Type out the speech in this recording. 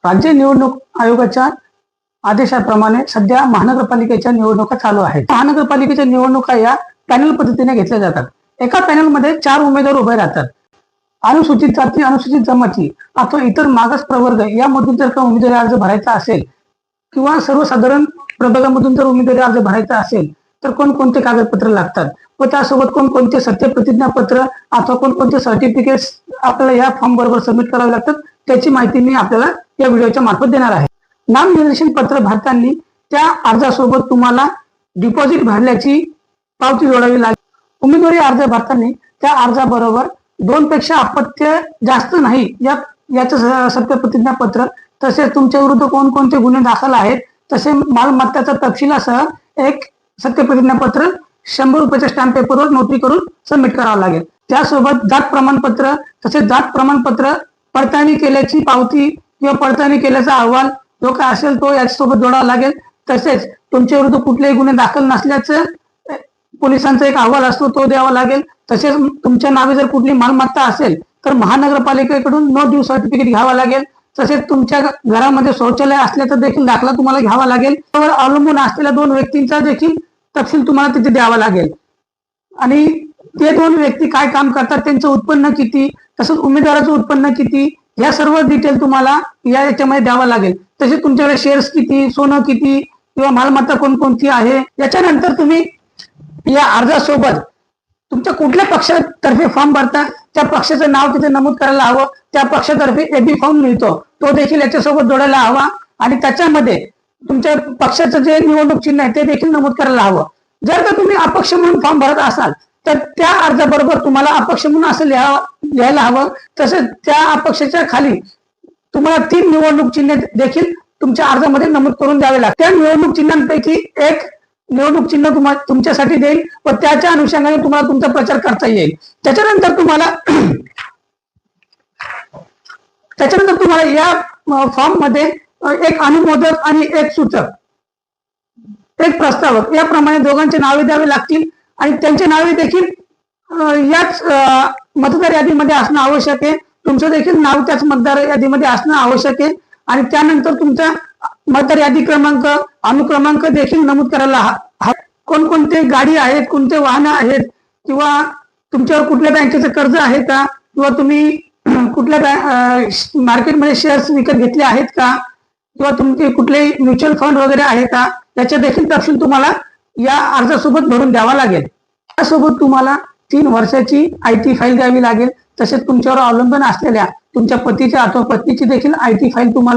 राज्य निवडणूक आयोगाच्या आदेशाप्रमाणे सध्या महानगरपालिकेच्या निवडणुका चालू आहेत. महानगरपालिकेच्या निवडणुका या पॅनल पद्धतीने घेतल्या जातात. एका पॅनलमध्ये 4 उमेदवार उभे राहतात. अनुसूचित जाती, अनुसूचित जमाती अथवा इतर मागास प्रवर्ग यामधून जर का उमेदवारी अर्ज भरायचा असेल किंवा सर्वसाधारण प्रभागामधून जर उमेदवारी अर्ज भरायचा असेल तर कोणकोणते कागदपत्र लागतात व त्यासोबत कोणकोणते सत्य प्रतिज्ञापत्र अथवा कोणकोणते सर्टिफिकेट्स आपल्याला या फॉर्म बरोबर सबमिट करावे लागतात त्याची माहिती मी आपल्याला या व्हिडिओच्या मार्फत देणार आहे. नामनिर्देशन पत्र भरताना त्या अर्जासोबत तुम्हाला डिपॉझिट भरल्याची पावती जोडावी लागेल. उमेदवारी अर्ज भरताना त्या अर्जाबरोबर 2 पेक्षा अपत्य जास्त नाही याचं सत्य प्रतिज्ञापत्र, तसेच तुमच्या विरुद्ध कोणकोणते गुन्हे दाखल आहेत तसे मालमत्ताचा तपशिलासह एक सत्य प्रतिज्ञापत्र 100 रुपयाच्या स्टॅम्प पेपरवर नोटरी करून सबमिट करावं लागेल. त्यासोबत जात प्रमाणपत्र तसेच जात प्रमाणपत्र पडताळणी केल्याची पावती किंवा पडताळणी केल्याचा अहवाल जो काय असेल तो याच्यासोबत जोडावा लागेल. तसेच तुमच्या विरुद्ध कुठलेही गुन्हे दाखल नसल्याचं पोलिसांचा एक अहवाल असतो तो द्यावा लागेल. तसेच तुमच्या नावे जर कुठली मालमत्ता असेल तर महानगरपालिकेकडून नो ड्यू सर्टिफिकेट घ्यावा लागेल. तसेच तुमच्या घरामध्ये शौचालय असल्याचा देखील दाखला तुम्हाला घ्यावा लागेल. त्यावर अवलंबून असलेल्या 2 व्यक्तींचा देखील तपशील तुम्हाला तिथे द्यावा लागेल. आणि ते 2 व्यक्ती काय काम करतात, त्यांचं उत्पन्न किती, तसंच उमेदवाराचं उत्पन्न किती, या सर्व डिटेल तुम्हाला याच्यामध्ये द्यावा लागेल. तसेच तुमच्याकडे शेअर्स किती, सोनं किती किंवा मालमत्ता कोणकोणती आहे. याच्यानंतर तुम्ही या अर्जासोबत तुमच्या कुठल्या पक्षातर्फे फॉर्म भरता त्या पक्षाचं नाव तिथे नमूद करायला हवं. त्या पक्षातर्फे एबी फॉर्म मिळतो तो देखील याच्यासोबत जोडायला हवा आणि त्याच्यामध्ये तुमच्या पक्षाचं जे निवडणूक चिन्ह आहे ते देखील नमूद करायला हवं. जर का तुम्ही अपक्ष म्हणून फॉर्म भरत असाल तर त्या अर्जाबरोबर तुम्हाला अपक्ष म्हणून असं लिहायला हवं. तसेच त्या अपक्षाच्या खाली तुम्हाला 3 निवडणूक चिन्ह देखील तुमच्या अर्जामध्ये नमूद करून द्यावे लागतात. त्या निवडणूक चिन्हांपैकी एक निवडणूक चिन्ह तुमच्यासाठी देईल व त्याच्या अनुषंगाने तुम्हाला तुमचा प्रचार करता येईल. त्याच्यानंतर तुम्हाला या फॉर्म मध्ये एक अनुमोदक आणि एक सूचक, एक प्रस्तावक याप्रमाणे दोघांचे नावे द्यावे लागतील आणि त्यांचे नावे देखील याच मतदार यादीमध्ये असणं आवश्यक आहे. तुमचं देखील नाव त्याच मतदार यादीमध्ये असणं आवश्यक आहे आणि त्यानंतर तुमचा मतदार यादी क्रमांक, अनुक्रमांक देखील नमूद करायला हवा. कोणकोणते गाडी आहेत, कोणते वाहनं आहेत किंवा तुमच्यावर कुठल्या बँकेचं कर्ज आहे का किंवा तुम्ही कुठल्या मार्केटमध्ये शेअर्स विकत घेतले आहेत का किंवा तुमचे कुठले म्युच्युअल फंड वगैरे आहे का याचे देखील तपशील तुम्हाला या अर्जासोबत भरून द्यावा लागेल. त्यासोबत तुम्हाला 3 वर्षाची IT फाईल द्यावी लागेल. तसेच तुमच्यावर अवलंबून असलेल्या तुमच्या पतीच्या अथवा पत्नीची देखील IT फाईल तुम्हाला